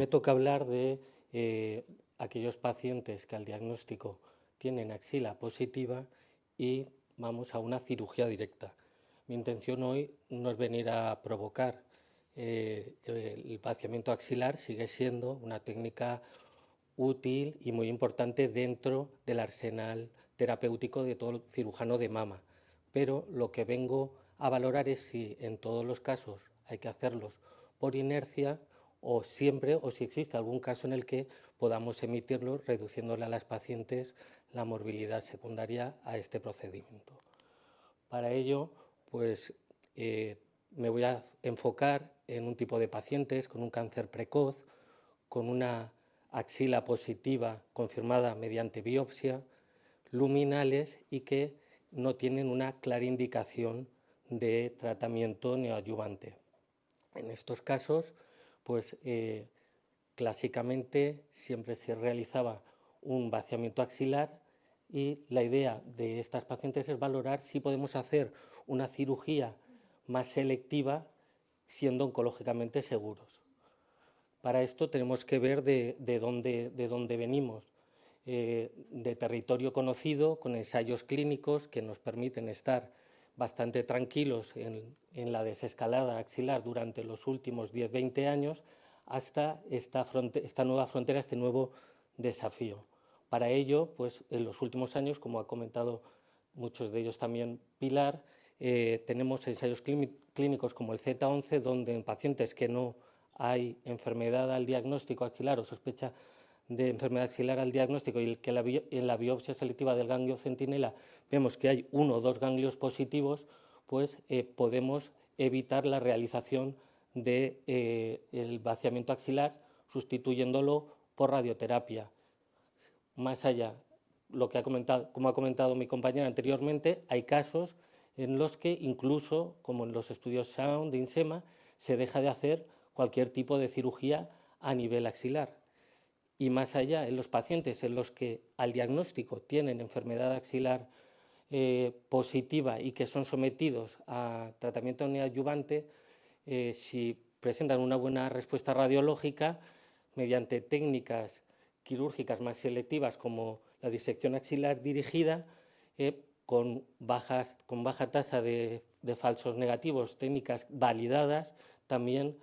me toca hablar de aquellos pacientes que al diagnóstico tienen axila positiva y vamos a una cirugía directa. Mi intención hoy no es venir a provocar el vaciamiento axilar, sigue siendo una técnica útil y muy importante dentro del arsenal terapéutico de todo cirujano de mama. Pero lo que vengo a valorar es si en todos los casos hay que hacerlos por inercia o siempre, o si existe algún caso en el que podamos emitirlos reduciéndole a las pacientes la morbilidad secundaria a este procedimiento. Para ello, pues me voy a enfocar en un tipo de pacientes con un cáncer precoz, con una axila positiva confirmada mediante biopsia, luminales y que no tienen una clara indicación de tratamiento neoadyuvante. En estos casos, pues clásicamente siempre se realizaba un vaciamiento axilar y la idea de estas pacientes es valorar si podemos hacer una cirugía más selectiva siendo oncológicamente seguros. Para esto tenemos que ver de dónde venimos, de territorio conocido, con ensayos clínicos que nos permiten estar bastante tranquilos en la desescalada axilar durante los últimos 10-20 años, hasta esta nueva frontera, este nuevo desafío. Para ello, pues en los últimos años, como ha comentado muchos de ellos también Pilar, tenemos ensayos clínicos como el Z11, donde en pacientes que no hay enfermedad al diagnóstico axilar o sospecha de enfermedad axilar al diagnóstico y que en la biopsia selectiva del ganglio centinela vemos que hay 1 o 2 ganglios positivos, pues podemos evitar la realización del vaciamiento axilar sustituyéndolo por radioterapia. Más allá, como ha comentado mi compañera anteriormente, hay casos en los que incluso, como en los estudios SOUND de INSEMA, se deja de hacer cualquier tipo de cirugía a nivel axilar. Y más allá, en los pacientes en los que al diagnóstico tienen enfermedad axilar positiva y que son sometidos a tratamiento neoadyuvante, si presentan una buena respuesta radiológica, mediante técnicas quirúrgicas más selectivas como la disección axilar dirigida, con baja tasa de falsos negativos, técnicas validadas, también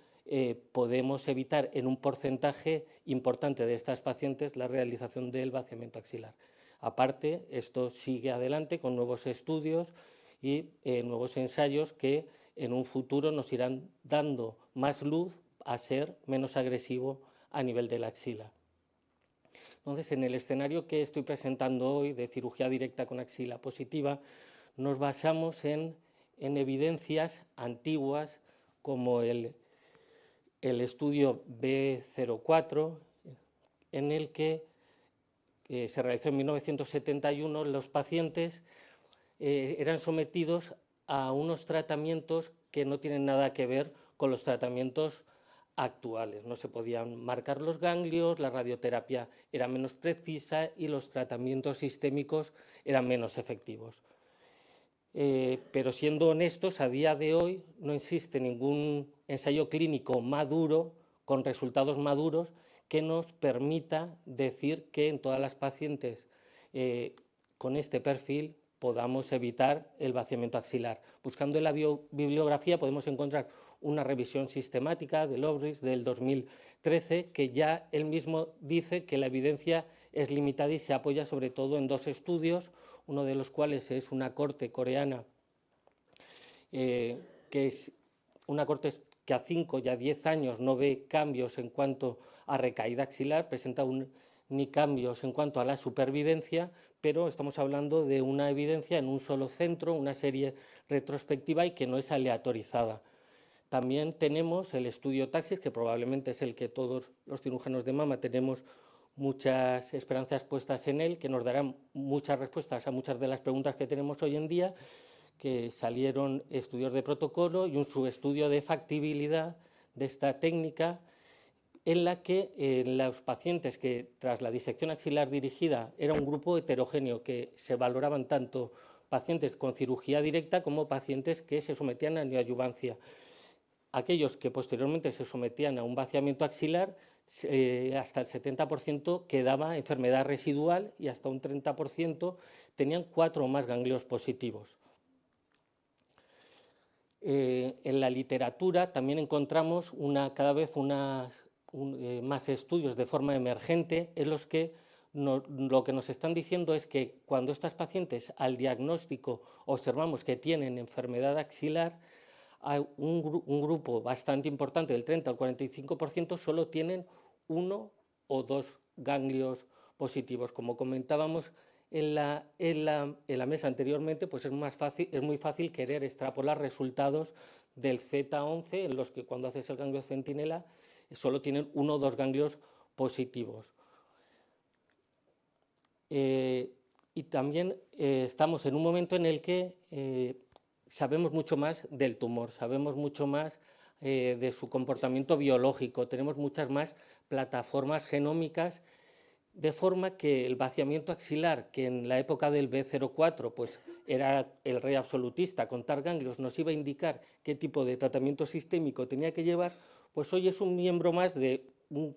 podemos evitar en un porcentaje importante de estas pacientes la realización del vaciamiento axilar. Aparte, esto sigue adelante con nuevos estudios y nuevos ensayos que en un futuro nos irán dando más luz a ser menos agresivo a nivel de la axila. Entonces, en el escenario que estoy presentando hoy de cirugía directa con axila positiva, nos basamos en evidencias antiguas como el estudio B04, en el que se realizó en 1971, los pacientes eran sometidos a unos tratamientos que no tienen nada que ver con los tratamientos actuales. No se podían marcar los ganglios, la radioterapia era menos precisa y los tratamientos sistémicos eran menos efectivos. Pero siendo honestos, a día de hoy no existe ningún ensayo clínico maduro, con resultados maduros, que nos permita decir que en todas las pacientes con este perfil podamos evitar el vaciamiento axilar. Buscando en la bibliografía podemos encontrar una revisión sistemática de Lovris del 2013 que ya él mismo dice que la evidencia es limitada y se apoya sobre todo en 2 estudios, uno de los cuales es una corte coreana, que es una corte que a 5 y a 10 años no ve cambios en cuanto a recaída axilar, presenta ni cambios en cuanto a la supervivencia, pero estamos hablando de una evidencia en un solo centro, una serie retrospectiva y que no es aleatorizada. También tenemos el estudio TAXIS, que probablemente es el que todos los cirujanos de mama tenemos muchas esperanzas puestas en él, que nos dará muchas respuestas a muchas de las preguntas que tenemos hoy en día, que salieron estudios de protocolo y un subestudio de factibilidad de esta técnica, en la que los pacientes que tras la disección axilar dirigida era un grupo heterogéneo, que se valoraban tanto pacientes con cirugía directa como pacientes que se sometían a neoadyuvancia. Aquellos que posteriormente se sometían a un vaciamiento axilar hasta el 70% quedaba enfermedad residual y hasta un 30% tenían 4 o más ganglios positivos. En la literatura también encontramos cada vez más estudios de forma emergente en los que lo que nos están diciendo es que cuando estas pacientes al diagnóstico observamos que tienen enfermedad axilar, hay un grupo bastante importante, del 30 al 45%, solo tienen 1 o 2 ganglios positivos. Como comentábamos en la mesa anteriormente, pues es muy fácil querer extrapolar resultados del Z11, en los que cuando haces el ganglio centinela solo tienen 1 o 2 ganglios positivos. Y también estamos en un momento en el que sabemos mucho más del tumor, sabemos mucho más de su comportamiento biológico, tenemos muchas más plataformas genómicas, de forma que el vaciamiento axilar, que en la época del B04 pues, era el rey absolutista, contar ganglios nos iba a indicar qué tipo de tratamiento sistémico tenía que llevar, pues hoy es un miembro más de un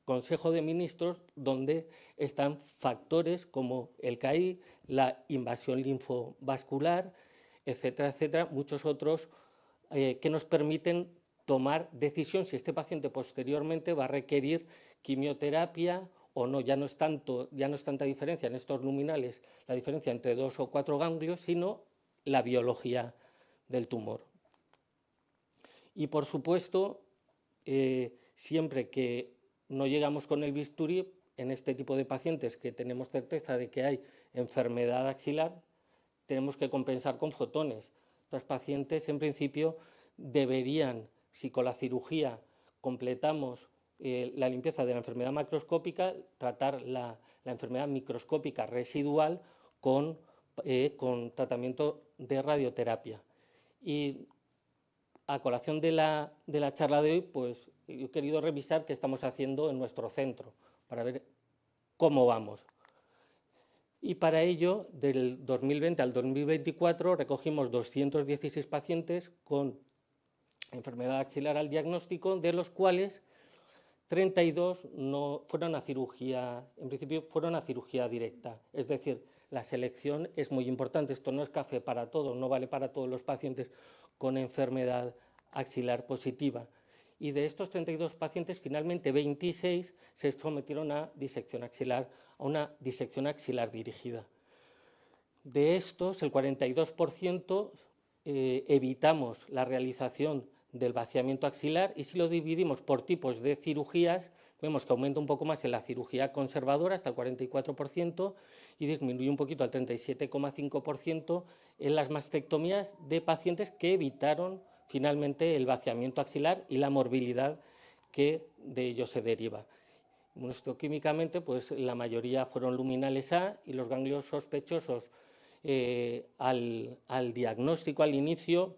Consejo de Ministros donde están factores como el CAI, la invasión linfovascular, etcétera, etcétera, muchos otros que nos permiten tomar decisión si este paciente posteriormente va a requerir quimioterapia o no. Ya no es tanta diferencia en estos luminales, la diferencia entre 2 o 4 ganglios, sino la biología del tumor. Y por supuesto, siempre que no llegamos con el bisturí, en este tipo de pacientes que tenemos certeza de que hay enfermedad axilar, tenemos que compensar con fotones. Estos pacientes, en principio, deberían, si con la cirugía completamos la limpieza de la enfermedad macroscópica, tratar la enfermedad microscópica residual con tratamiento de radioterapia. Y a colación de la charla de hoy, pues he querido revisar qué estamos haciendo en nuestro centro para ver cómo vamos. Y para ello, del 2020 al 2024, recogimos 216 pacientes con enfermedad axilar al diagnóstico, de los cuales 32 no fueron a cirugía, en principio fueron a cirugía directa. Es decir, la selección es muy importante. Esto no es café para todos, no vale para todos los pacientes con enfermedad axilar positiva. Y de estos 32 pacientes, finalmente 26 se sometieron a una disección axilar dirigida. De estos, el 42% evitamos la realización del vaciamiento axilar, y si lo dividimos por tipos de cirugías, vemos que aumenta un poco más en la cirugía conservadora, hasta el 44%, y disminuye un poquito al 37,5% en las mastectomías de pacientes que evitaron finalmente el vaciamiento axilar y la morbilidad que de ello se deriva. Inmunohistoquímicamente, pues la mayoría fueron luminales A, y los ganglios sospechosos al diagnóstico, al inicio,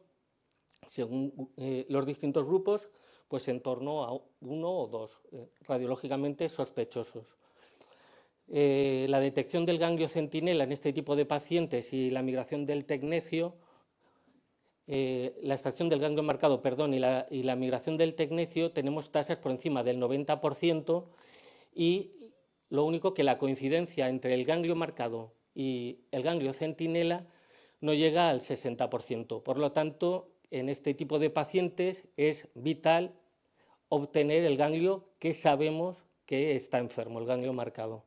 según los distintos grupos, pues en torno a 1 o 2 radiológicamente sospechosos. La detección del ganglio centinela en este tipo de pacientes y la migración del tecnecio, la extracción del ganglio marcado, y la migración del tecnecio, tenemos tasas por encima del 90%, y lo único que la coincidencia entre el ganglio marcado y el ganglio centinela no llega al 60%. Por lo tanto, en este tipo de pacientes es vital obtener el ganglio que sabemos que está enfermo, el ganglio marcado.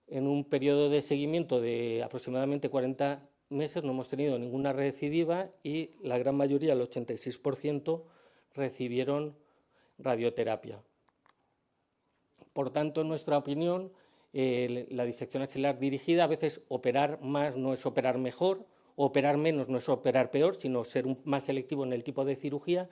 En un periodo de seguimiento de aproximadamente 40 meses no hemos tenido ninguna recidiva, y la gran mayoría, el 86%, recibieron radioterapia. Por tanto, en nuestra opinión, la disección axilar dirigida, a veces operar más no es operar mejor, operar menos no es operar peor, sino ser más selectivo en el tipo de cirugía,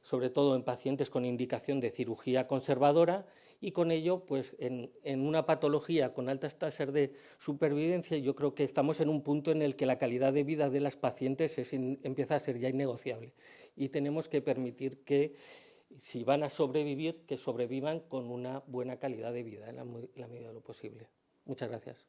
sobre todo en pacientes con indicación de cirugía conservadora, y con ello, pues en una patología con altas tasas de supervivencia, yo creo que estamos en un punto en el que la calidad de vida de las pacientes empieza a ser ya innegociable, y tenemos que permitir que, si van a sobrevivir, que sobrevivan con una buena calidad de vida en la medida de lo posible. Muchas gracias.